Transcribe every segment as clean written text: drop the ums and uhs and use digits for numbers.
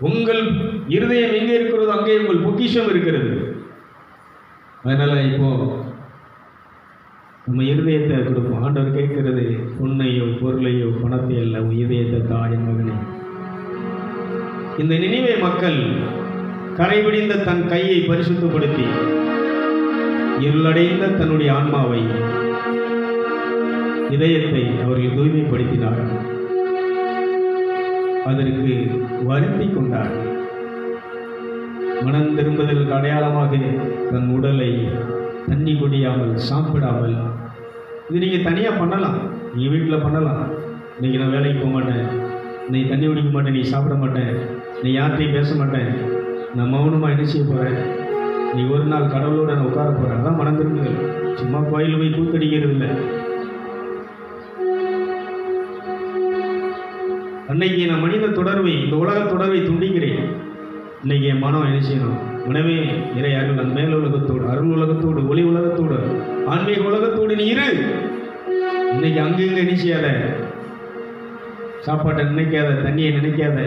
உங்கள் இருதயம் எங்கே இருக்கிறதோ அங்கே உங்கள் பொக்கிஷம் இருக்கிறது. அதனால இப்போ நம்ம இருதயத்தை கொடுப்போம். ஆண்டவர் கேட்கிறது பொன்னையோ பொருளையோ பணத்தை அல்ல, உன் இதயத்தை தாயின் மகனே. இந்த நினிவே மக்கள் கரைபிடிந்த தன் கையை பரிசுத்தப்படுத்தி இருளடைந்த தன்னுடைய ஆன்மாவை, இதயத்தை அவர்கள் தூய்மைப்படுத்தினார்கள். அதற்கு வருத்தி கொண்டார்கள். மனம் திரும்புதலுக்கு அடையாளமாக தன் உடலை தண்ணி குடியாமல் சாப்பிடாமல், இது நீங்கள் தனியாக பண்ணலாம், நீங்கள் வீட்டில் பண்ணலாம். இன்றைக்கி நான் வேலைக்கு போக மாட்டேன், நீ தண்ணி குடிக்க மாட்டேன், நீ சாப்பிட மாட்டேன், நீ யார்கிட்டையும் பேச மாட்டேன், நான் மௌனமாக என்ன செய்ய போகிறேன், நீ ஒரு நாள் கடவுளோட நான் உட்கார போகிறேன். அதான் மனம் திரும்புதல். சும்மா கோயில் போய் கூத்தடிக்கிறது இல்லை. அன்னைக்கு நான் மனித தொடர்பை, இந்த உலக தொடர்பை துண்டிக்கிறேன். இன்னைக்கு என் மனம் என்ன செய்யணும்? உணவே இறை அருள், அந்த மேல் உலகத்தோடு, அருள் உலகத்தோடு, ஒளி உலகத்தோடு, ஆன்மீக உலகத்தோடு நீ இரு. இன்னைக்கு அங்கங்க என்ன செய்யாத, சாப்பாட்டை நினைக்காத, தண்ணியை நினைக்காத,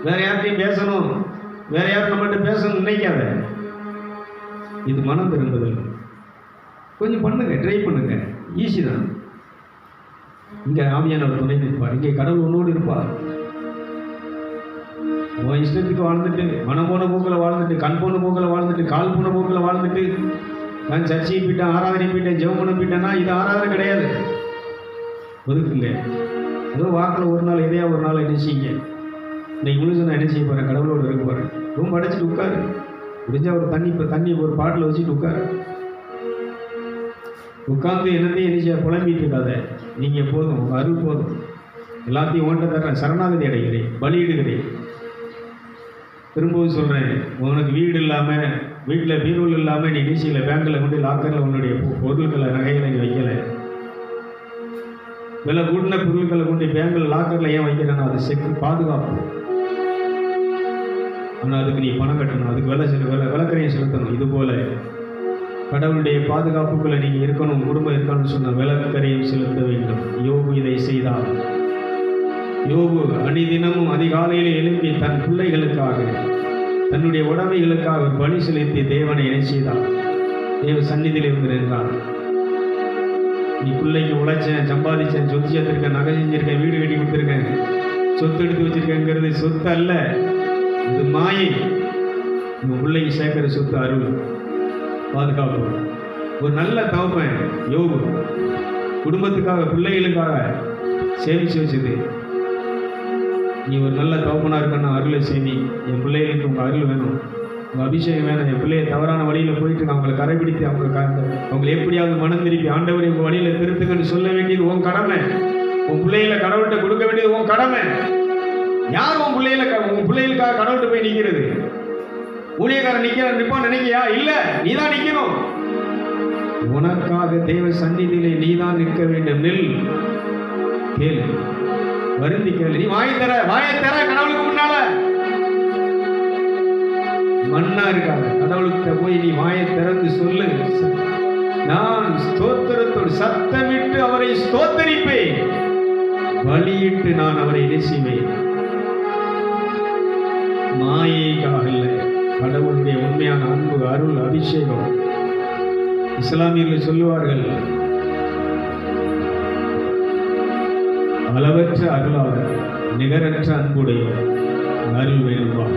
வேற யார்கிட்டையும் பேசணும், வேற யாரும் நம்மகிட்ட பேசணும் நினைக்காத. இது மனம் திரும்புதல். கொஞ்சம் பண்ணுங்க, ட்ரை பண்ணுங்க, ஈஸி தான். இங்கே ஆவியானவர் துணை நிற்பார், இங்கே கடவுள் உன்னோடு இருப்பார். உன் இஷ்டத்துக்கு வாழ்ந்துட்டு, மனம் போன போக்கில் வாழ்ந்துட்டு, கண் போன போக்கில் வாழ்ந்துட்டு, கால் போன போக்கில் வாழ்ந்துட்டு, நான் சர்ச்சைக்கு போயிட்டேன், ஆராதனை போயிட்டேன், ஜெபம் பண்ண போயிட்டேன்னா இது ஆராதனை கிடையாது. ஒதுக்குங்க. ஏதோ வாக்கில் ஒரு நாள் எதையா ஒரு நாள் என்ன செய்யுங்க. இன்னைக்கு முழுசு நான் என்ன செய்ய போகிறேன், கடவுளோடு இருக்க போகிறேன். ரொம்ப அடைச்சிட்டு உட்காரு. முடிஞ்சால் ஒரு தண்ணி ஒரு பாட்டில் வச்சுட்டு உட்காரு. உட்காந்து என்னத்தையும் என்ன செய்ய புலம்பிட்டு இருக்காத. நீங்கள் போதும், உங்கள் அருள் போதும், எல்லாத்தையும் ஓட்ட தர்றேன், சரணாகதி அடைகிறேன், பலியிடுகிறேன். திரும்பவும் சொல்கிறேன், உனக்கு வீடு இல்லாமல், வீட்டில் பீரோல் இல்லாமல் நீ நிச்சயில் பேங்கில் கொண்டு லாக்கரில் உன்னுடைய பொருட்களை, நகைகளை நீ வைக்கலை. விலை கூட்டின பொருட்களை கொண்டு பேங்கில் லாக்கரில் ஏன் வைக்கிறேன்னா அது செக்கு பாதுகாப்பு. ஆனால் அதுக்கு நீ பணம் கட்டணும், அதுக்கு விளக்கரையும் செலுத்தணும். இதுபோல் கடவுளுடைய பாதுகாப்புக்குள்ளே நீங்கள் இருக்கணும், குடும்பம் இருக்கணும்னு சொன்ன விளக்கரையும் செலுத்த வேண்டும். யோபு இதை செய்தார். யோபு அணிதினமும் அதிகாலையில் எழுப்பி தன் பிள்ளைகளுக்காக, தன்னுடைய உடமைகளுக்காக பலி செலுத்தி தேவனை இணை செய்தார். தேவ சந்நிதியில் இருந்து நின்றார். நீ பிள்ளைக்கு உழைச்சேன், சம்பாதிச்சேன், சொத்து சேர்த்திருக்கேன், நகை செஞ்சிருக்கேன், வீடு கட்டி கொடுத்துருக்கேன், சொத்து எடுத்து வச்சிருக்கேங்கிறது சொத்து அல்ல, இது மாயை. உங்கள் பிள்ளைக்கு சேர்க்கிற சொத்து அருள், பாதுகாப்பு. ஒரு நல்ல தகப்பன் யோபு குடும்பத்துக்காக, பிள்ளைகளுக்காக சேமிச்சு வச்சது. நீ ஒரு நல்ல தகப்பனாக இருக்கணும், அருளை சேமி. என் பிள்ளைகளுக்கு உங்கள் அருள் வேணும், உங்கள் அபிஷேகம் வேணும். என் பிள்ளையை தவறான வழியில் போயிட்டு நான் அவங்களை கரைபிடித்து அவங்களை எப்படியாவது மனம் திருப்பி ஆண்டவரை உங்கள் வழியில் திருத்துங்கன்னு சொல்ல வேண்டியது உன் கடமை. உன் பிள்ளைகளை கடவுள்கிட்ட கொடுக்க வேண்டியது உன் கடமை. யார் உன் பிள்ளைகளுக்காக கடவுள்கிட்ட போய் நிற்கிறது? ஊழியக்காரன் நிற்பான் நினைக்கியா? இல்லை, நீ தான் நிற்கணும். உனக்காக தேவ சந்நிதியிலே நீ தான் நிற்க வேண்டும். நெல் கேளு, வருந்தி கேளு. நீ வாயை தர கடவுளுக்கு முன்னால மண்ணா இருக்காது. கடவுளுக்கு போய் நீ வாயை திறந்து சொல்லு, நான் ஸ்தோத்திரத்தோடு சத்தமிட்டு அவரை ஸ்தோத்தரிப்பேன், வழியிட்டு நான் அவரை நேசிப்பேன். மாயைக்காக இல்லை, கடவுளுடைய உண்மையான அன்பு, அருள், அபிஷேகம். இஸ்லாமியர்கள் சொல்லுவார்கள், அளவற்ற அருளாளர், நிகரற்ற அன்புடைய அருள் வேணுமா?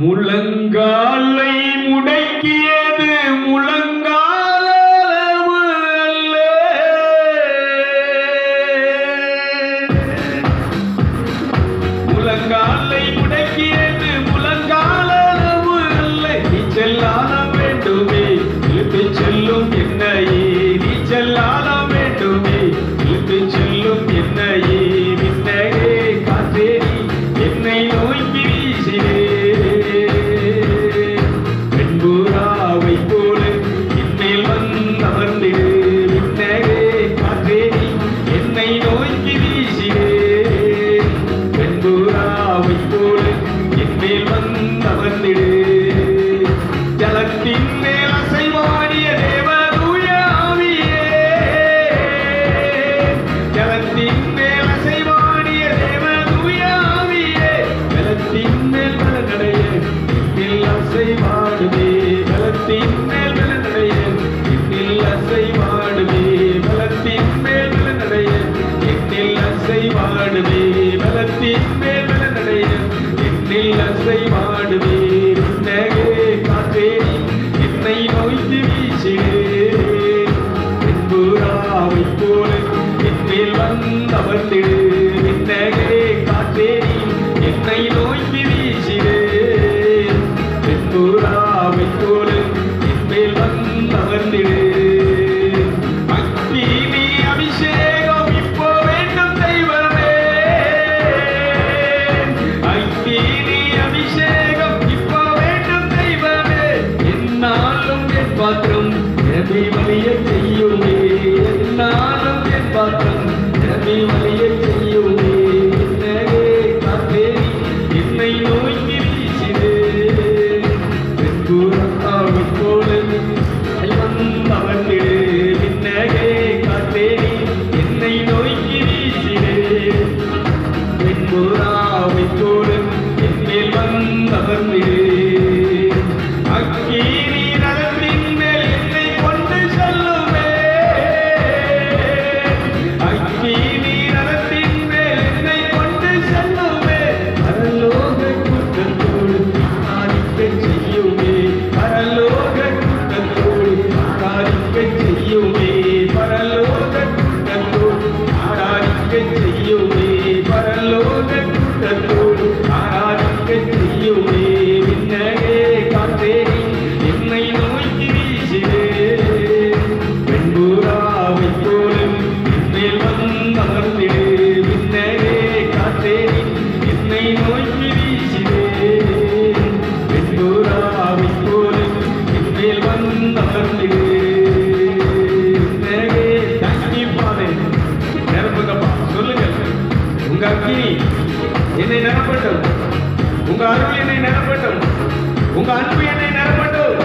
முழங்காலை முடக்கியது முழங்காலளவு அல்ல, முழங்காலை முடக்கியது முழங்காலளவு அல்ல. நீச்சல் ஆட வேண்டுமே, இழுத்து செல்லும் என்னையே, நீச்சல் ஆட வேண்டுமே, இழுத்து செல்லும் என்னையே. விண்ணகே காற்றேறி என்னை நோக்கி வீசினே, வந்தமர்ந்திடு. ஜலத்தின் மேல் அசைவாடிய தேவ தூய ஆவியே, ஜலத்தின் மேல் அசைவாடிய தேவ தூய ஆவியே, ஜலத்தின் மேல் பலனடைய என்னில் அசைவாடுவே, ஜலத்தின் மேல் பலனடைய என்னில் அசைவாடுவே, பலத்தின் மேல் பலனடைய என்னில் அசைவாடுவே, பலத்தின் மேல் பலனடைய என்னில் அசைவாடுவே. விண்ணகே காற்றே என்னை நோக்கி வீசிடு, வெண்புறாவைப் போல என்னில் வந்தமர்ந்திடு. விண்ணகே காற்றே என்னை நோக்கி வீசிடு, வெண்புறாவைப் போல என்னில் வந்தமர்ந்திடு. அக்கினி அபிஷேகம் இப்போ வேண்டும் தெய்வமே, அக்கினி அபிஷேகம் இப்போ வேண்டும் தெய்வமே. என்னாலும் என் பாத்திரம் நிரம்பி வழிய செய்யுமே, என்னாலும் என் பாத்திரம் நிரம்பி வழிய செய்யுமே. என்னகே காற்றே என்னை நோக்கி வீசிடு, வெண்புறாவைப் போல வந்தமர்ந்திடு. விண்ணகே காற்றே என்னை நோக்கி வீசிடு, வெண்புறாவைப் போல என்னில் வந்தமர்ந்திடு. அக்கினி ரதத்தின் மேல் என்னை கொண்டு செல்லுமே, அக்கினி ரதத்தின் மேல் என்னை கொண்டு செல்லுமே. பரலோக கூட்டத்தோடு ஆராதிக்கச் செய்யுமே, பரலோக கூட்டத்தோடு ஆராதிக்கச் செய்யுமே, பரலோக கூட்டத்தோடு ஆராதிக்கச் செய்யுமே, பரலோக கூட்டத்தோடு ஆராதிக்கச் செய்யுமே. விண்ணகே காற்றே என்னை நோக்கி வீசிடு, வெண்புறாவைப் போல என்னில் வந்தமர்ந்திடு. விண்ணகே காற்றே என்னை நோக்கி வீசிடு, வெண்புறாவைப் போல என்னில் வந்தமர்ந்திடு. விண்ணகே தங்கிப்பாதே நிரப்புங்கப்பா, சொல்லுங்கள். உங்க அக்கினி என்னை நிரப்பட்டும், உங்க அருள் என்னை நிரப்பட்டும், உங்க அன்பு என்னை நிரப்பட்டும்,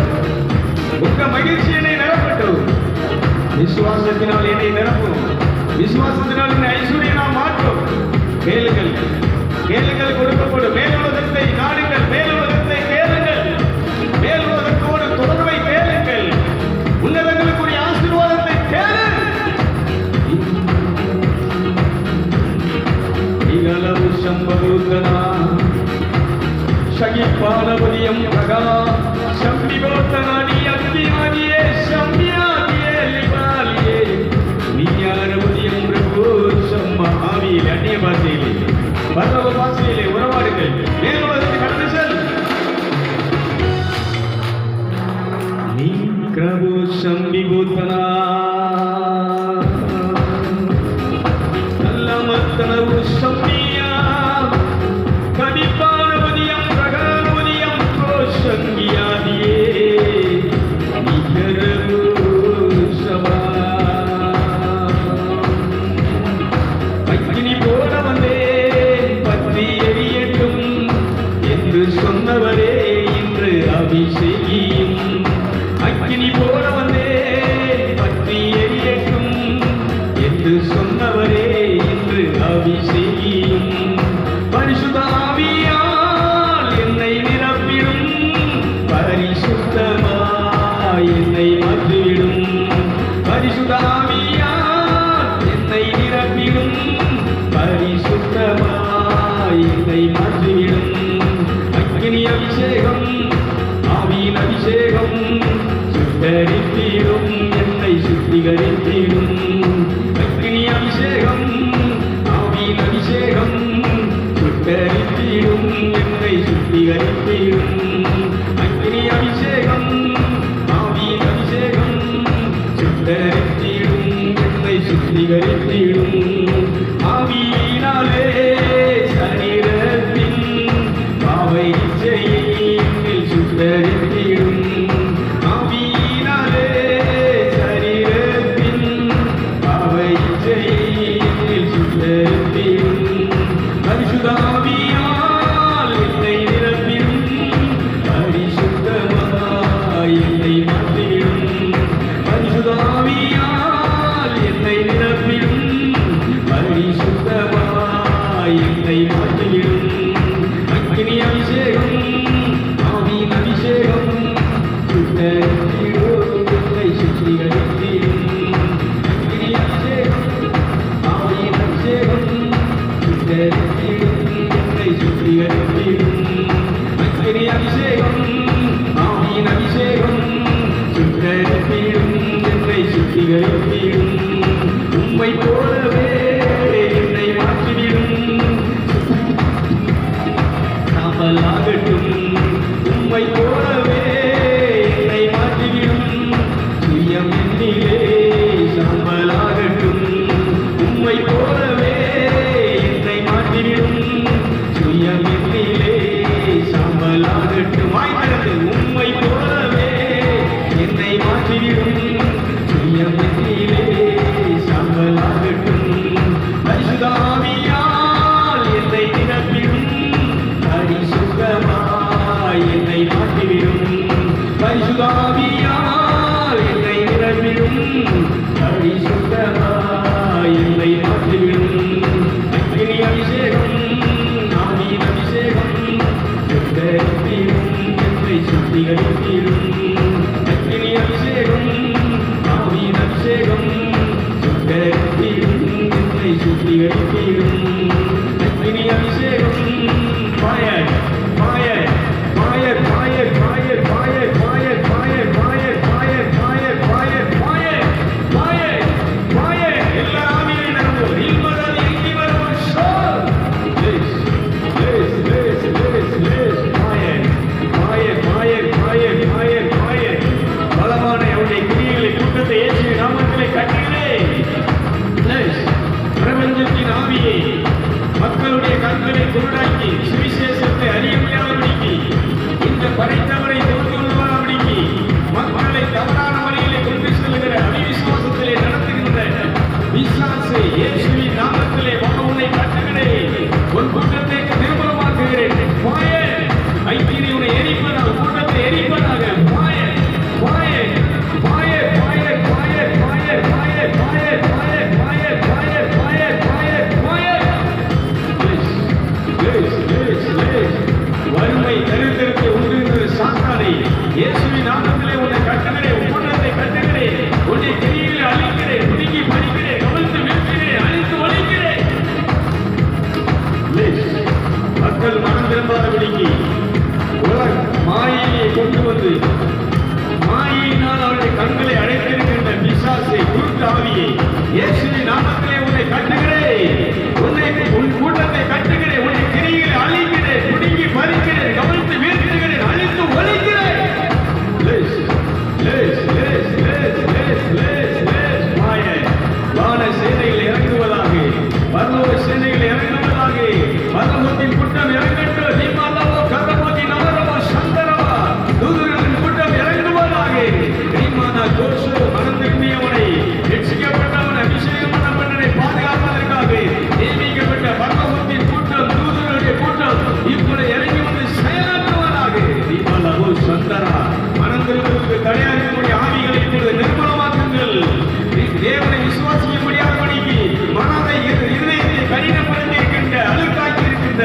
உங்க மகிழ்ச்சி என்னை நிரப்பட்டும். விசுவாசத்தினால் என்னை நிரப்பும், விசுவாசத்தினால் என்னை ஐஸ்வர்யனா மாற்றும். கேளுங்கள், கேளுங்கள் கொடுக்கப்படும். மேலுலகத்தை நாடுங்கள், மேலுலகத்தை கேளுங்கள், மேலுலகத்தோடு தொடர்பை கேளுங்கள், உன்னதங்களுக்குரிய ஆசீர்வாதத்தை கேளு. இகலவு சம்பூதனா ஷகிப்பானபதியம் பிரகா சம்பிகோத்தனானி அக்னியானியே சம்பியானியே லிபாலியே நீயானபதியம் பிரபு சம்மாவியில் அந்நிய பாஷையிலே பரலோக பாஷையிலே உறவாடுங்கள். மேலுலகத்தை கடந்து செல். நீ பிரபு சம்பிகோத்தனா நல்லமத்தனவு சம்பியா கடிப்பானபதியம் பிரகாபதியம் கோஷங்கியாதியே நிகரவு சபா. அக்கினி போல வந்தே பற்றி எரியட்டும் என்று சொன்னவரே இன்று அபிஷேகியும். அக்கினி போல வந்தே பற்றி எரியட்டும் என்று சொன்னவரே இன்று அபிஷேகியும். பரிசுத்த ஆவியால் என்னை நிரப்பிடும், பரிசுத்தமாய் என்னை மாற்றிவிடும். பரிசுத்த ஆவியால் என்னை நிரப்பிடும், பரிசுத்தமாய் என்னை மாற்றிவிடும். அக்கினி அபிஷேகம், ஆவியின் அபிஷேகம் சுட்டரித்திடும், என்னை சுத்திகரித்திடும். அக்கினி அபிஷேகம், ஆவியின் அபிஷேகம் சுட்டரித்திடும், என்னை சுத்திகரித்திடும். அக்கினி அபிஷேகம், ஆவியின் அபிஷேகம் சுட்டரித்திடும், என்னை சுத்திகரித்திடும். ஆவியினாலே சரீரத்தின் பாவை இச்சையை என்னில் சுட்டரித்திடும். ஆவியினாலே சரீரத்தின் உம்மை போலவே என்னை மாற்றிவிடும் சுயம் என்னிலே சாம்பலாகட்டும். உம்மை போலவே என்னை மாற்றிவிடும் சுயம் என்னிலே சாம்பலாகட்டும். வாய்த்தது உம்மை போலவே என்னை மாற்றிவிடும் சுயம் என்னிலே சாம்பலாகட்டும். பரிசுத்த ஆவியால் என்னை நிரப்பிடும் பரிசுத்தமாய் என்னை மாற்றிவிடும். பரிசுத்த ஆவியால் என்னை நிரப்பிடும் பரிசுத்தமாய் என்னை மாற்றிவிடும். அக்கினி அபிஷேகம் ஆவியின் அபிஷேகம் சுட்டரித்திடும் என்னை சுத்திகரித்திடும். அக்கினி அபிஷேகம் ஆவியின் அபிஷேகம் சுட்டரித்திடும் என்னை சுத்திகரித்திடும். அக்கினி அபிஷேகம் fire fire fire fire fire fire fire fire fire fire fire fire fire fire fire எல்லா ஆவியும் நிரம்பும். இல்மதல் எங்கி வரும் ஷோர் லேஸ் லேஸ் லேஸ் லேஸ் லேஸ் fire fire fire fire fire fire பலமான அவருடைய கிரியைகளை கூட்டத்தை இயேசுவின் நாமத்திலே கட்டுகிறேன். லேஸ் பிரபஞ்சத்தின் ஆவியை மக்களுடைய கண்களை குருடாக்கி சுவிசேஷத்தை அறிய முடியாதபடிக்கு இந்த படைத்தவரை தெரிந்து கொள்ளாதபடிக்கு மக்களை தவறான வழியிலே கொண்டு செல்கிற அவிசுவாசத்திலே நடத்துகின்ற பிசாசை இயேசுவின் நாமத்திலே உன்னை கட்டுகிறேன். உன் கூட்டத்தை நிர்மூலமாக்குகிறேன். ஐக்கிய உன்னை எரிப்பதாக கூட்டத்தை எரிப்பதாக fire fire fire fire fire fire fire fire fire fire fire fire fire fire வறுமை தரித்திரத்தை உண்டுகின்ற சாத்தானை இயேசுவின் நாமத்திலே உன்னை கட்டுகிறேன். கூட்டத்தை கட்டுகிறேன். உன்னை கிரிகளை அழிக்கிறேன். பிடிக்கி பறிக்கிறேன். கவிழ்த்து வீழ்கிறேன். அழித்து ஒழிக்கிறேன். மக்கள் மனம் திரும்பாதபடிக்கு மாயையை கொண்டு வந்து மாயினால் அவருடைய கண்களை அடைத்திருக்கின்ற பிசாசை குருட்டு ஆவியை இயேசுவின் நாமத்திலே உன்னை கட்டுகிறேன். உன் கூட்டத்தை கட்டுகிறேன். உன்னை கிரிகளை அழிக்கிறேன். பிடுங்கி பறிக்கிறேன். கவிழ்த்து வீழ்த்துகிறேன். அழித்து ஒழிக்கிறேன். லேஸ் லேஸ் லேஸ் லேஸ் லேஸ் லேஸ் லேஸ் மாயர் வான சேனைகள் இறங்குவதாக பரலோக சேனைகள் இறங்குவதாக பரலோகத்தின் கூட்டம் இறங்கட்டும். நீமாலவோ கரமோதி நவரவோ சந்தரவா தூதர்களின் கூட்டம் இறங்குவதாக. நீமானா கோஷோ மனம் திரும்பியவனை ரட்சிக்கப்பட்டவன் அபிஷேகம் பண்ணப்பட்டவனை பாதுகாப்பதற்காக நியமிக்கப்பட்ட பரலோகத்தின் கூட்டம் தூதர்களுடைய கூட்டம் இப்படி இறங்கி வந்து செயலாற்றுவதாக. நீமாலவோ சந்தரா மனம் திரும்புவதற்கு தடையாக இருக்கக்கூடிய ஆவிகளை இப்பொழுது நிர்மூலமாக்குங்கள். தேவனை விசுவாசிக்க முடியாதபடிக்கு மனதை இதயத்தை கடினப்படுத்தி இருக்கின்ற அழுக்காக்கி இருக்கின்ற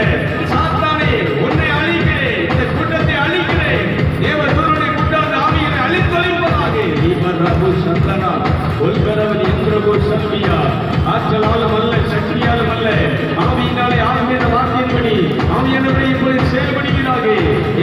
சாத்தானே உன்னை அழிக்கிறேன். இந்த கூட்டத்தை அழிக்கிறேன். தேவ தூதருடைய கூட்டம் ஆவியை அழித்தொழிப்பதாக. நீமரபு சந்தனா ஒல்கரவன் எந்திரபு சல்வியா ஆற்றலாலும் அல்ல சக்தியாலும் அல்ல ஆவியினாலே ஆவியான வார்த்தையின்படி ஆவியானவரை இப்பொழுது செயல்படுகிறாக.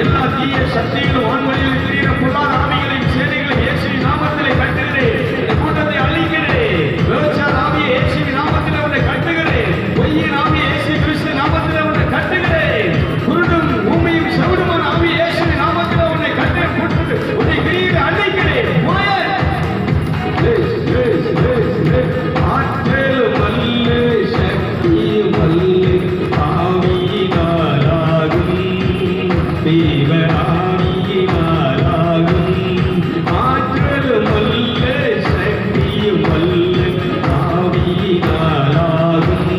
எல்லா தீய சக்திகளும் ஆண்மொழியில் திரிகிற பொருளாத ஆவிகளின் சேனைகளை இயேசுவின் நாமத்திலே கட்டுகிறேன். இந்த கூட்டத்தை அழிக்கிறேன். விபச்சார ஆவியை இயேசுவின் நாமத்திலே உன்னை கட்டுகிறேன். பொய்யின் ஆவியை இயேசு கிறிஸ்து நாமத்திலே உன்னை கட்டுகிறேன். குருடும் ஊமையும் செவிடுமான ஆவியை இயேசுவின் நாமத்திலே உன்னை கட்டு உன்னை கிரியை அழிக்கிறேன். ஆற்றலும் அல்ல சக்தியும் அல்ல ஆவியினாலாகும் தேவ ஆவியினாலாகும். ஆற்றலும் அல்ல சக்தியும் அல்ல ஆவியினாலாகும்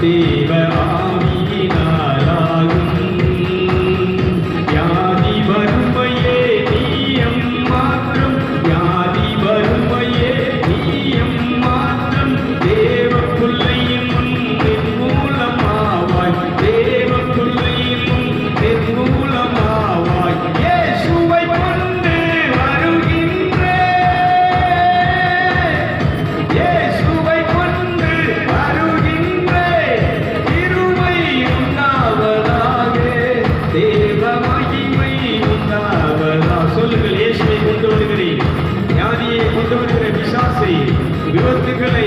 தேவ ஆவியினாலாகும். வியாதி வறுமையே நீயம் மாற்றம் வியாதி வறுமையே நீயம் மாற்றம் தேவ பிள்ளையின் நிர்மூலமாவாய் தேவ பிள்ளையின் நிர்மூலமாவாய். இயேசுவை கொண்டு வருகின்றேன். இயேசுவை கொண்டு வருகின்றேன். கிருபை உண்டாவதாக தேவ மகிமை உண்டாவதாக. சொல்லுங்கள், இயேசுவை கொண்டு வருகிறேன். வியாதியை கொண்டு வருகிற பிசாசை விபத்துக்களை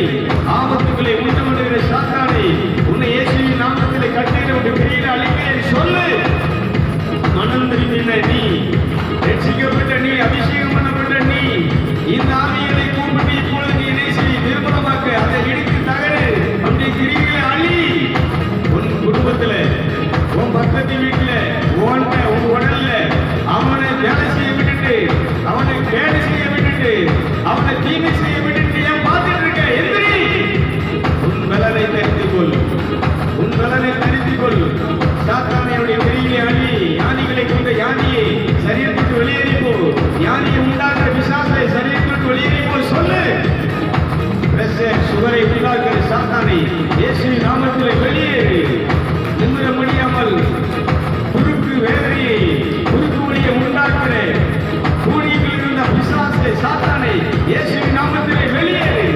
ஆபத்துக்களை உண்டு வருகிற சாத்தானை உன்னை இயேசுவின் நாமத்திலே கட்டுகிற ஒரு கிரியை அழிக்கிறேன். சொல்லு. மனம் திரும்பின நீ, ரட்சிக்கப்பட்ட நீ, அபிஷேகம் பண்ணப்பட்ட நீ, இந்த ஆவிகளை கூப்பிட்டு இப்பொழுது நீ என்ன செய்ய நிர்மலமாக்க, அதை இடித்து தகடு, அப்படி கிரிகளை அழி. உன் குடும்பத்துல, உன் பக்கத்து வீட்டுல, உன் உடல்ல அவனை வேலை செய்ய விட்டுட்டு, அவனை கேடு செய்ய விட்டுட்டு, அவனை தீமை செய்ய விட்டுட்டு ஏன் பார்த்துட்டு இருக்க? எந்திரி, உன் பலனை தெரிந்து கொள், உன் பலனை தெரிந்து கொள். சாத்தானையுடைய கிரியை அழி. யானிகளை கொண்ட யானியை சரீரத்துக்கு வெளியேறி போ. யானியை உண்டாக்குற பிசாசை சரீரத்துக்கு வெளியேறி போ சொல்லு. சுவரை உண்டாக்குற சாத்தானை இயேசுவின் நாமத்தில் வெளியேறு. நிமிர முடியாமல் குறுக்கு வேலையை குறுக்கு வழியை உண்டாக்குற கூடியில் இருந்த பிசாசை சாத்தானை இயேசுவின் நாமத்திலே வெளியேறு.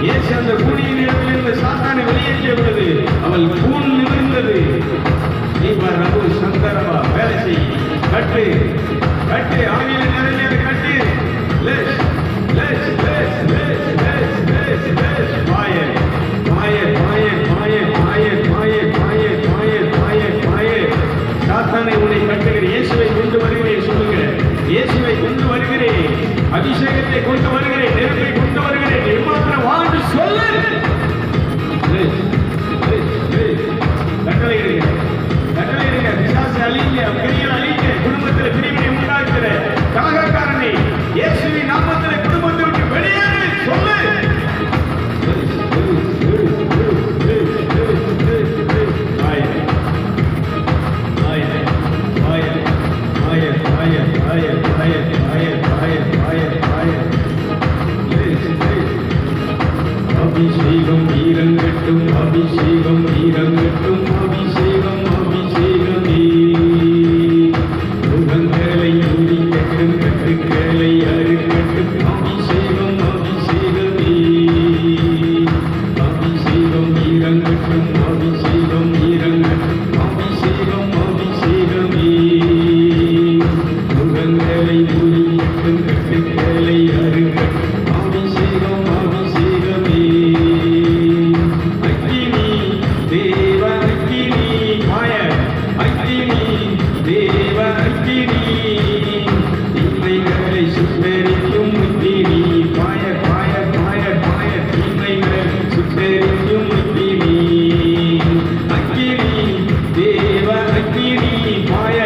இயேசு அந்த கூடியின் இடத்தில் இருந்த சாத்தானை வெளியேற்றிய பொழுது அவள் கூன் நிமிர்ந்தது. நீ ரகு சங்கரவா வேலை செய், கட்டு கட்டு, ஆவியில நிறைய கட்டு. லெஸ் லெஸ் லெஸ் லெஸ் லெஸ் லெஸ் லெஸ் பாய பாய பாய பாய பாய பாய பாய பாய பாய பாய. சாத்தானை உன்னை கட்டுகிறேன், இயேசுவை கொண்டு வருகிறேன் சொல்லுகிறேன், இயேசுவை கொண்டு வருகிறேன், அபிஷேகத்தை கொண்டு வருகிறேன், நெருப்பை கொண்டு வருகிறேன், எம்மாத்திரம் வாழ்ந்து சொல்லு. கட்டளை இடுங்க, கட்டளை இடுங்க. பிசாசை அழிங்க, கிரியை அழிங்க. குடும்பத்தில் பிரிவினை உண்டாக்குற கலகக்காரனை இயேசுவின் நாமத்தில் குடும்பத்தை விட்டு வெளியேறு சொல்லு. அபிஷேகம் ஈரங்கட்டும், அபிஷேகம் ஈரங்கட்டும், அபிஷேகம் அபிஷேகமே. முகங்களை ஊறிக்கட்டும், கட்டுக்களை அறுக்கட்டும், அபிஷேகம் அபிஷேகமே. அபிஷேகம் ஈரங்கட்டும், அபிஷேகம் ஈரங்கட்டும், அபிஷேகம் அபிஷேகமே. முகங்களை ஊறிக்கட்டும், கட்டுக்களை அறுக்கட்டும், அபிஷேகம் அபிஷேகமே. அக்கினி தேவ அக்கினி மாய அக்கினி தேவ அக்கினி, தீமைகளை சுட்டெரிக்கும் அக்கினி பாய பாய பாய பாய, தீமைகளை சுட்டெரிக்கும் அக்கினி. அக்கினி தேவ அக்கினி பாய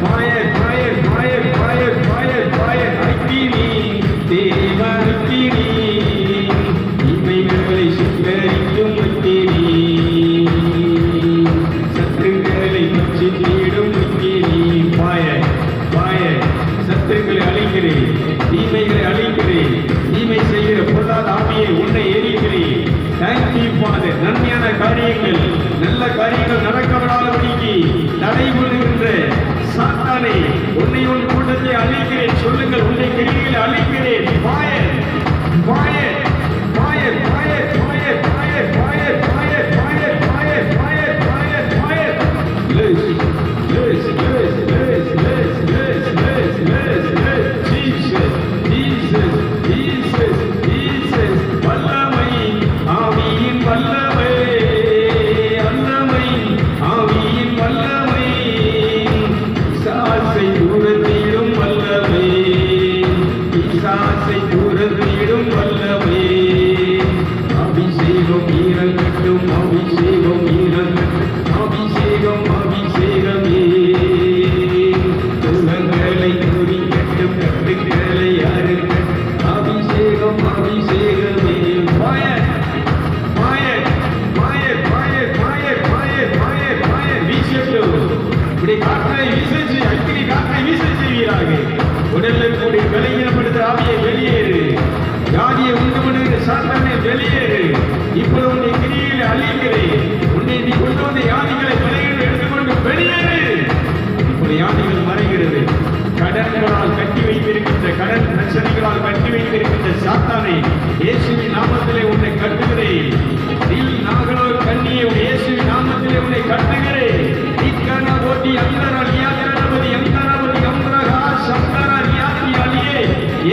பாய பாய பாய பாய பாய பாய, அக்கினி தேவ அக்கினி, தீமைகளை சுட்டெரிக்கும் அக்கினி. சத்துருக்களை பற்றி தீடும் அக்கினி பாய பாய. சத்துருக்களை அழிக்கிறேன், தீமைகளை அழிக்கிறேன், தீமை செய்கிற பொல்லாத ஆவியை உன்னை எரிக்கிறேன். Thank you father. நன்மையான காரியங்கள், நல்ல காரியங்கள் நடக்கப்படாதபடிக்கு தடைபடுகின்ற சாத்தானை உன்னை உன் கூட்டத்தை அழிக்கிறேன் சொல்லுங்கள். உன்னை கிரிகளை அழிக்கிறேன். பாய பாய பாய பாய பாய பாய பாய பாய பாய பாய பாய பாய பாய. லெஸ் லெஸ் லெஸ் லெஸ் லெஸ் லெஸ் லெஸ் லெஸ் less. Jesus Jesus Jesus Jesus. வல்லமை ஆவியின் வல்லமை, வல்லமை ஆவியின் வல்லமை, பிசாசை தூரத்திடும் வல்லமை, பிசாசை தூரத்திடும் வல்லமை. அபிஷேகம் ஈரங்கட்டும், அபிஷேகம் ஈரங்கட்டும், அபிஷேகம் அபிஷேகமே. துலங்களை குறிக்கட்டும், கட்டுக்களை அறுக்கட்டும், அபிஷேகம் அபிஷேகமே. பாய பாய பாய பாய பாய பாய பாய பாய. வீசட்டும், இப்படி காற்றை வீசி, அக்கினி காற்றை வீச செய்வீராக. உடலில் கூடிய பலகீனப்படுத்த ஆவியை வெளியேறு, வியாதியை உண்டு பண்ணுகிற சாத்தானை வெளியேறு. இப்பொழுது உன்னை கிரியில் அழிக்கிறேன். உன்னை நீ கொண்டு வந்த யாதிகளை பலகீனம் எடுத்துக்கொண்டு வெளியேறு. இப்படி யாதிகள் மறைகிறது. கடன்களால் கட்டி வைத்திருக்கின்ற, கடன் பிரச்சனைகளால் கட்டி வைத்திருக்கின்ற சாத்தானை இயேசுவின் நாமத்திலே உன்னை கட்டுகிறேன். நாகளோ கண்ணியை இயேசுவின் நாமத்திலே உன்னை கட்டுகிறேன். இக்கன போட்டி அந்தரலியா கணபதி அந்தரபதி அந்தரகா சந்தரலியாதி அலியே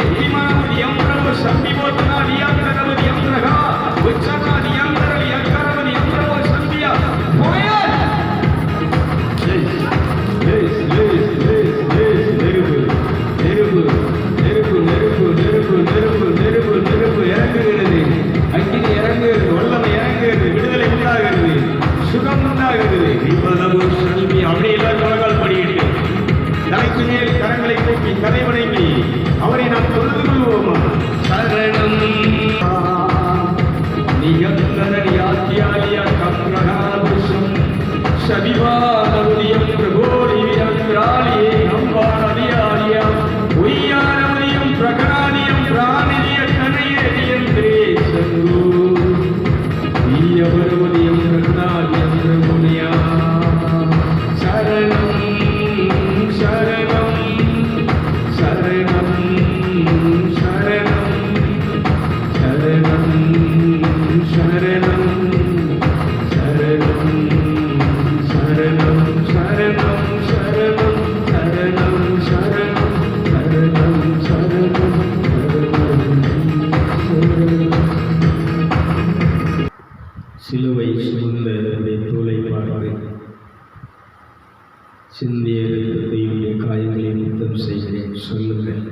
எக்கிமானபதி அந்தரவ சம்பிபோதனாலியா கணபதி அந்தரகா உச்சனாதி அந்தரலியா கணபதி அந்தரவ சம்பியா போய. லெஸ் லெஸ் லெஸ் மேல் கரங்களை கூப்பி தலைவணங்கி அவரை நாம் தொழுது கொள்வோமா? சரணம் நியந்தரணியாத்தியாலியா கம்ரகாபுஷம் சபிவாதமுதியம் பிரபோதிவியம் பிராணியே நம்பாரதியாரியா உய்யாரமுதியம் பிரகராணியம் பிராணிய கனையேந்திரே சங்கு ஈயவருவதியம் பிரகராணியம் பிரபுனியா சரணம் சரணம் சரணம் சரணம் சரணம் சரணம் சரணம் சரணம் சரணம் சரணம் சரணம் சரணம் சரணம் சிலுவை சுமந்த தோலை பார்த்து சிந்திய ரத்தத்தையுடைய காயங்களை நித்தம் செய்கிறேன். சொல்லுங்கள்,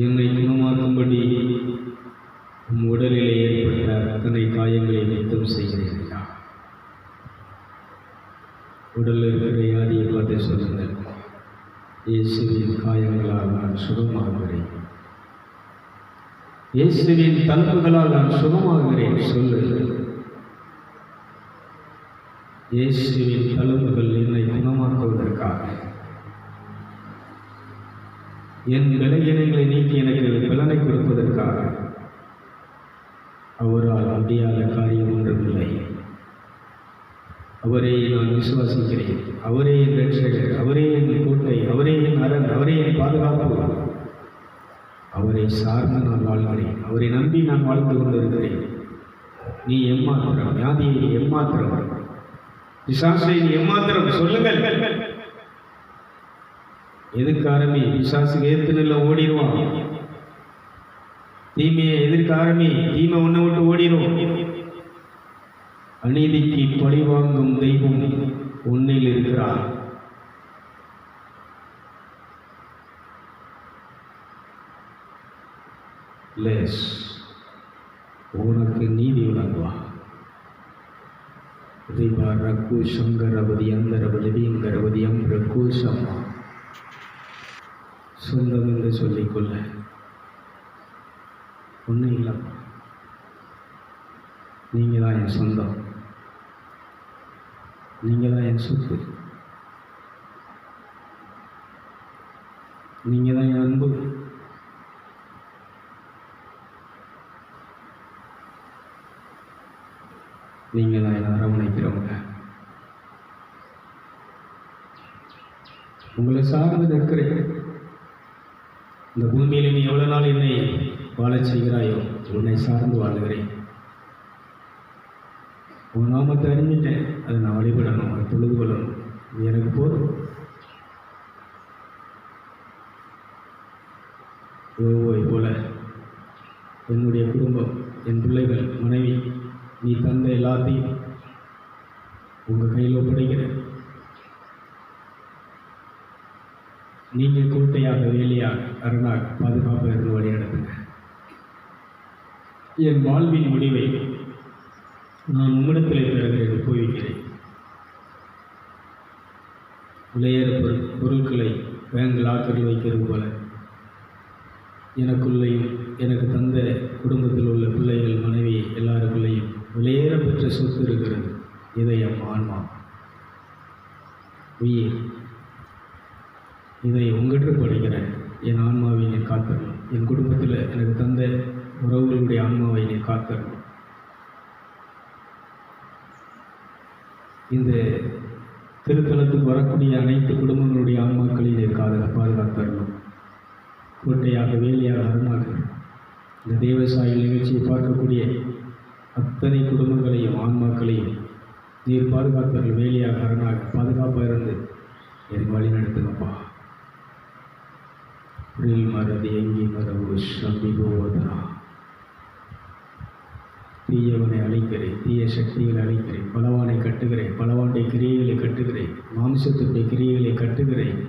என்னை குணமாக்கும்படி உம் உடலிலே ஏற்பட்ட அத்தனை காயங்களை நித்தம் செய்கிறேன். உடலில் இருக்கிற வியாதியை பார்த்து சொல்லுங்கள், இயேசுவின் காயங்களால் நான் சுகமாகிறேன், இயேசுவின் தழும்புகளால் நான் சுகமாகிறேன். சொல்லுங்கள், இயேசுவின் தழும்புகள் என்னை குணமாக்குவதற்காக, என் பலகீனங்களை நீக்கி எனக்கு பலனை கொடுப்பதற்காக அவரால் முடியாத காரியம் ஒன்றுமில்லை. அவரே நான் விசுவாசிக்கிறேன். அவரே என் ரட்சகர், அவரே என் கோட்டை, அவரே என் அரண், அவரே என் பாதுகாப்பு. அவரை சார்ந்து நான் வாழ்கிறேன், அவரை நம்பி நான் வாழ்ந்து கொண்டிருக்கிறேன். நீ எம்மாத்திரம், வியாதியை நீ எம்மாத்திரம், பிசாசை நீ எம்மாத்திரம். சொல்லுங்கள், எதுக்கு ஆரம்பி? பிசாசுக்கு ஏத்துநில ஓடிடுவான். தீமையை எதிர்க்க ஆரம்பி, தீமை ஒன்றை விட்டு ஓடிடும். அநீதிக்கு பழிவாங்கும் தெய்வம் உன்னில் இருக்கிறார். உனக்கு நீதி வழங்குவா. ரகு சங்கரவதி அந்தரவதி வீங்கரவதி அம்ரகு சம்மா. சொந்தம் என்று சொல்லிக்கொள்ள ஒன்றும் இல்லைப்பா. நீங்கள் தான் என் சொந்தம், நீங்கள் தான் என் சொத்து, நீங்கள் தான் என் அன்பு. நீங்கள் தான் என்னை அரவணைக்கிறவங்க. உங்களை சார்ந்து நிற்கிறேன். இந்த பூமியில் நீ எவ்வளோ நாள் என்னை வாழச் செய்கிறாயோ உன்னை சார்ந்து வாழ்கிறேன். உன் நாமத்தை அறிஞ்சிட்டேன், அதை நான் வழிபடணும், அதை தொழுது கொள்ளணும். இது எனக்கு போதும். யோவை போல என்னுடைய குடும்பம், என் பிள்ளைகள், மனைவி, நீ தந்த எல்லாத்தையும் உங்கள் கையில் ஒப்படைக்கிறேன். நீங்கள் கோட்டையாக, வேலியாக, அரணாக, பாதுகாப்பாக இருந்து வழி நடத்துங்க. என் வாழ்வின் முடிவை நான் உம்மிடத்தில் பெறுகிறேன், போய்விக்கிறேன். விலையேற பொருட்களை பேங்கில் லாக்கரில் வைக்கிறது போல எனக்குள்ளேயும் எனக்கு தந்த குடும்பத்தில் உள்ள பிள்ளைகள், மனைவி எல்லாருக்குள்ளேயும் விலையேற பெற்ற சொத்து இருக்கிறது. இதயம், ஆன்மா, உயிர். இதை உங்கள்கிட்ட படிக்கிறேன். என் ஆன்மாவை நீ காத்தரணும். என் குடும்பத்தில் எனக்கு தந்த உறவுகளுடைய ஆன்மாவை நீ காத்தரணும். இந்த திருத்தலத்துக்கு வரக்கூடிய அனைத்து குடும்பங்களுடைய ஆன்மாக்களையும் நீ பாதுகாத்தரணும். கோட்டையாக, வேலையாக, அரணாக இந்த தேவசாயல் நிகழ்ச்சியை பார்க்கக்கூடிய அத்தனை குடும்பங்களையும் ஆன்மாக்களையும் நீர் பாதுகாத்தர்கள். வேலையாக, அரணாக, பாதுகாப்பாக இருந்து எனக்கு வழி நடத்துங்கப்பா. மரதி எங்கி மரபு சம்பிபோதனா. தீயவனை அழிக்கிறேன், தீய சக்திகளை அழிக்கிறேன், பலவானை கட்டுகிறேன், பலவானுடைய கிரியைகளை கட்டுகிறேன், மாமிசத்துடைய கிரியைகளை கட்டுகிறேன்,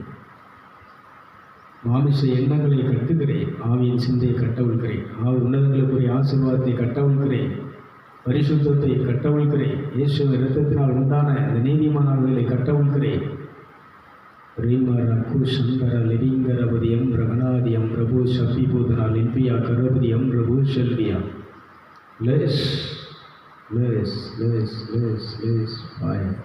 மாமிச எண்ணங்களை கட்டுகிறேன், ஆவியின் சிந்தையை கட்டவிழ்கிறேன், உன்னதங்களுக்குரிய ஆசீர்வாதத்தை கட்டவிழ்கிறேன், பரிசுத்தத்தை கட்டவிழ்கிறேன், இயேசுவின் இரத்தத்தினால் உண்டான அந்த நீதிமானவர்களை கட்டவிழ்கிறேன். ரீமரகு சங்கர லிவிங்கரபதியம் பிரகணாதியம் பிரபு சபிபூதனா லிம்பியா கரபதியம் பிரபு செல்வியா லெஸ் லெஸ் லெஸ் லெஸ் லெஸ் fire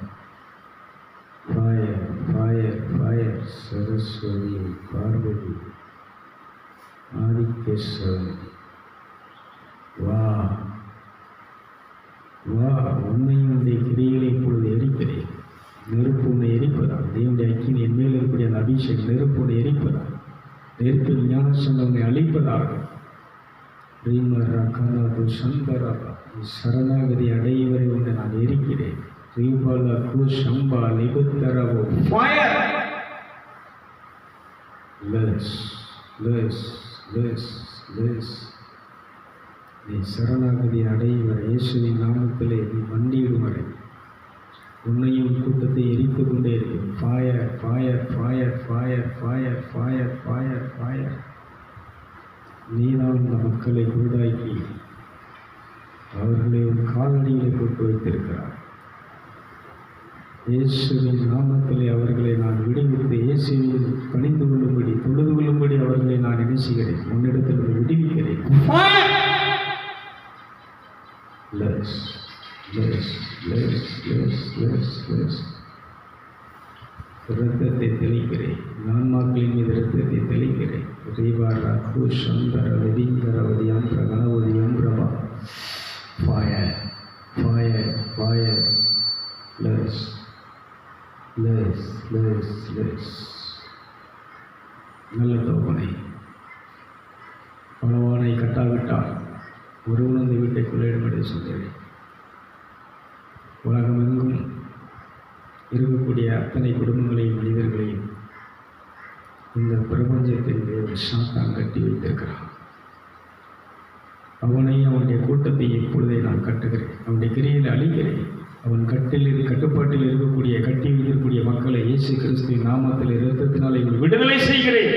fire fire fire Saraswati Parvati Adikeswari வா வா உண்மையுடைய கிரிகளை இப்பொழுது எரிக்கிறேன். நெருப்பு உன்னை எரிப்பதால் தேவனுடைய அக்கினி என் மேல் இருக்கக்கூடிய அந்த அபிஷேகம் நெருப்பு உன்னை எரிப்பதால் நெருப்பில் ஞானசங்க உன்னை அழிப்பதாக ரீமரகனது சந்தரபா சரணாகதி அடைவரை உன்னை நான் எரிக்கிறேன். ரீபலகு சம்பா நிபுத்தரவோ ஃபயர் லெஸ் லெஸ் லெஸ் லெஸ் நீ சரணாகதி அடைவரை இயேசுவின் நாமத்திலே நீ மண்டியிடும் வரை உன்னையும் கூட்டத்தை எரித்து கொண்டே இருக்கும். Fire fire fire fire fire fire fire fire. நீதான் இந்த மக்களை உண்டாக்கி அவர்களை ஒரு காலடியில் போட்டு வைத்திருக்கிறார். இயேசுவின் நாமத்திலே அவர்களை நான் விடுவித்து இயேசுவில் பணிந்து கொள்ளும்படி தொழுது கொள்ளும்படி அவர்களை நான் நினைச்சுகிறேன். உன்னிடத்தில் விடுவிக்கிறேன். Less, less, less, less, less, less. இரத்தத்தை தெளிக்கிறேன். நான்மாக்களின் மீது இரத்தத்தை தெளிக்கிறேன். ரீவாரா குஷந்தர விதிங்கரவதியம் பிரகணவதியம் பிரபா ஃபயர் ஃபயர் ஃபயர் லெஸ் லெஸ் லெஸ் லெஸ். நல்ல தோப்பனை பலவானை கட்டாவிட்டால் ஒருவன் அந்த வீட்டை கொள்ளையிடும்படி சொல்கிறேன். உலகமெங்கும் இருக்கக்கூடிய அத்தனை குடும்பங்களையும் மனிதர்களையும் இந்த பிரபஞ்சத்தின் தேவன் சாத்தான் கட்டி வைத்திருக்கிறான். அவனையும் அவனுடைய கூட்டத்தை இப்பொழுதே நான் கட்டுகிறேன். அவனுடைய கிரியில் அழிக்கிறேன். அவன் கட்டுப்பாட்டில் இருக்கக்கூடிய கட்டி வைத்திருக்கக்கூடிய மக்களை இயேசு கிறிஸ்துவின் நாமத்தில் இரத்தத்தினால் இவர்கள் விடுதலை செய்கிறேன்.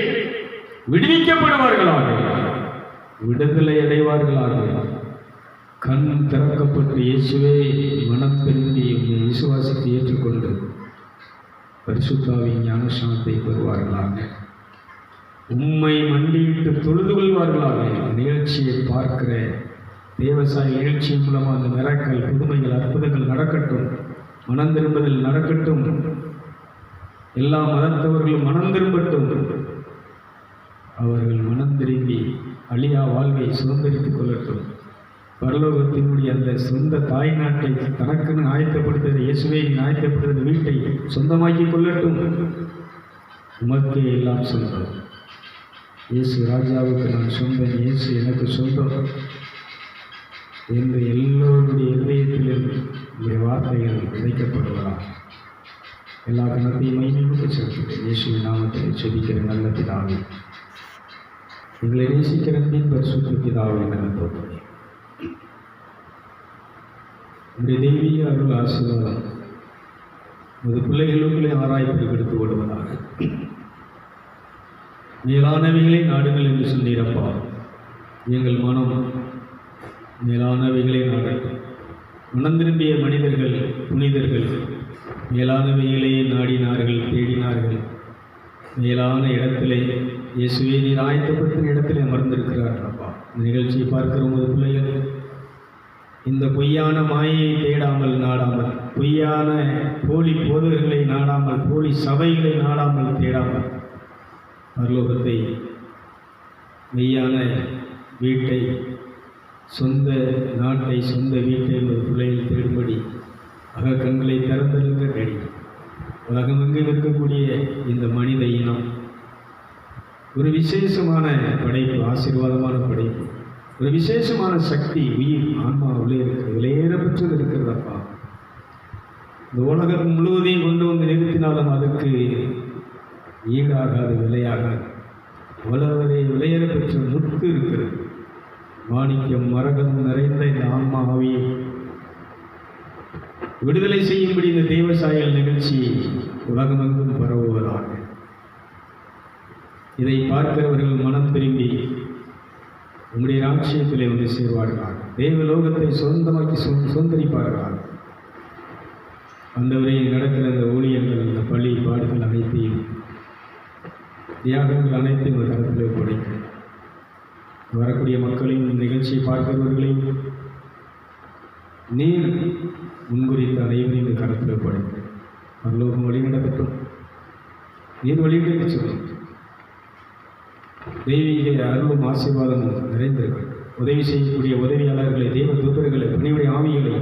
விடுவிக்கப்படுவார்களாக, விடுதலை அடைவார்களாக. கண் திறக்கப்பட்டு இயேசுவே மனம் திரும்பி உங்களை விசுவாசித்து ஏற்றுக்கொண்டு பரிசுத்தாவின் ஞானஸ்நானத்தை பெறுவார்களாக. உம்மை மண்டியிட்டு தொழுது கொள்வார்களாக. நிகழ்ச்சியை பார்க்கிற தேவசாய நிகழ்ச்சி மூலமாக அந்த மிராக்கள் புதுமைகள் அற்புதங்கள் நடக்கட்டும். மனம் திரும்புதல் நடக்கட்டும். எல்லா மதத்தவர்களும் மனம் திரும்பட்டும். அவர்கள் மனம் திரும்பி அழியா வாழ்வை சுதந்திரித்துக் கொள்ளட்டும். பரலோகத்தினுடைய அந்த சொந்த தாய் நாட்டை தனக்குன்னு ஆயத்தப்படுத்துகிற இயேசுவை ஆயத்தப்படுத்துகிற வீட்டை சொந்தமாக்கி கொள்ளட்டும். உமக்கே எல்லாம் சொந்தம். இயேசு ராஜாவுக்கு நான் சொந்தம், இயேசு எனக்கு சொந்தம் என்று எல்லோருடைய இதயத்திலும் இந்த வார்த்தைகள் விதைக்கப்படுவதா. எல்லா கணத்தையும் மைமைக்கு செலுத்துகிறேன். இயேசுவின் நாமத்தில் செபிக்கிற நல்ல பிதாவே, எங்களை நேசிக்கிற பரிசுத்த பிதாவே, நல்ல தோற்றமே, உடைய தெய்வீக அருள் ஆசீர்வாதம் உமது பிள்ளைகளுக்குள்ளே ஆராய்ச்சி எடுத்து ஓடுவதாக. மேலானவைகளை நாடுகள் என்று சொன்னீரப்பா. எங்கள் மனம் மேலானவைகளை நாடட்டும். மனம் திரும்பிய மனிதர்கள் புனிதர்கள் மேலானவைகளையே நாடினார்கள், தேடினார்கள். மேலான இடத்திலே இயேசுவை நீர் ஆயத்தப்படுத்தின இடத்திலே அமர்ந்திருக்கிறார்கள் அப்பா. இந்த நிகழ்ச்சியை பார்க்கிற உமது பிள்ளைகள் இந்த பொய்யான மாயை தேடாமல் நாடாமல், பொய்யான போலி போதகர்களை நாடாமல், போலி சபைகளை நாடாமல் தேடாமல், பரலோகத்தை மெய்யான வீட்டை, சொந்த நாட்டை, சொந்த வீட்டை உமது பிள்ளைகள் தேடும்படி அகக்கண்களை திறந்தெழுங்க தேடி உலகமெங்கும் இருக்கக்கூடிய இந்த மனித இனம் ஒரு விசேஷமான படைப்பு, ஆசீர்வாதமான படைப்பு, ஒரு விசேஷமான சக்தி, உயிர், ஆன்மா உள்ளே இருக்கிறது, விலையேறப்பெற்றது இருக்கிறதப்பா. இந்த உலகம் முழுவதையும் கொண்டு வந்து நிறுத்தினாலும் அதற்கு ஈடாகாது, விலையாகாது. அவ்வளவரை விலையேறப்பெற்ற முத்து இருக்கிறது. மாணிக்கம் மரகம் நிறைந்த இந்த ஆன்மா ஆவியை விடுதலை செய்யும்படி இந்த தேவசாயல் நிகழ்ச்சி உலகமெங்கும் பரவுவதாக. இதை பார்க்கிறவர்கள் மனம் திரும்பி உங்களுடைய ராட்சியத்திலே வந்து சேர்வார்களாக. தேவலோகத்தை சொந்தமாக்கி சுதந்திரிப்பார்களாக. அந்தவரை நடக்கிற அந்த ஊழியர்கள், அந்த பள்ளி பாடுகள் அனைத்தையும் தியாகங்கள் அனைத்தையும் உங்கள் கருத்தில் ஒப்படைக்கிறேன். வரக்கூடிய மக்களையும் நிகழ்ச்சியை பார்க்கிறவர்களையும் நீர் முன்குறித்த அனைவரையும் உங்கள் கருத்தில் ஒப்படைக்கிறேன். பரலோகம் வழிநடத்தட்டும், நீர் வழிநடத்தி சொல்லும். தெய்வீக அருளும் ஆசீர்வாதமும் நிறைந்திருக்கும். உதவி செய்யக்கூடிய உதவியாளர்களை, தெய்வ தூதர்களை, பணிவுடைய ஆவிகளை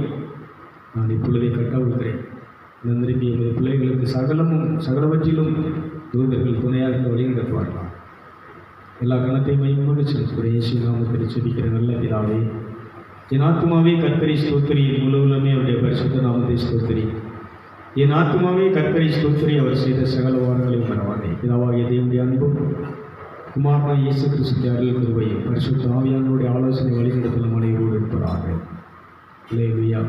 நான் இப்பொழுதே கட்டவிழ்கிறேன். திருப்பி எமது பிள்ளைகளுக்கு சகலவற்றிலும் தூதர்கள் துணையாக வழிநடத்துவார்களா. எல்லா கணத்தையும் மையமாக செலுத்துகிறேன். இயேசு நாமத்தில் ஜெபிக்கிற நல்ல பிதாவே, என் ஆத்துமாவே கர்த்தரை ஸ்தோத்திரி, முழுவதுமே அவருடைய பரிசுத்த நாமத்தை ஸ்தோத்திரி. என் ஆத்துமாவே கர்த்தரை ஸ்தோத்திரி, அவர் செய்த சகல வாரங்களையும் மறவாதே. பிதாவாகிய தேவனுடைய அன்பும் குமாரனா இயேசு கிறிஸ்துவின் அருள் கிருபையும் பரிசுத்த ஆவியானவருடைய ஆலோசனை வழிநடத்தலும் அனைவரோடு இருப்பதாக. அல்லேலூயா.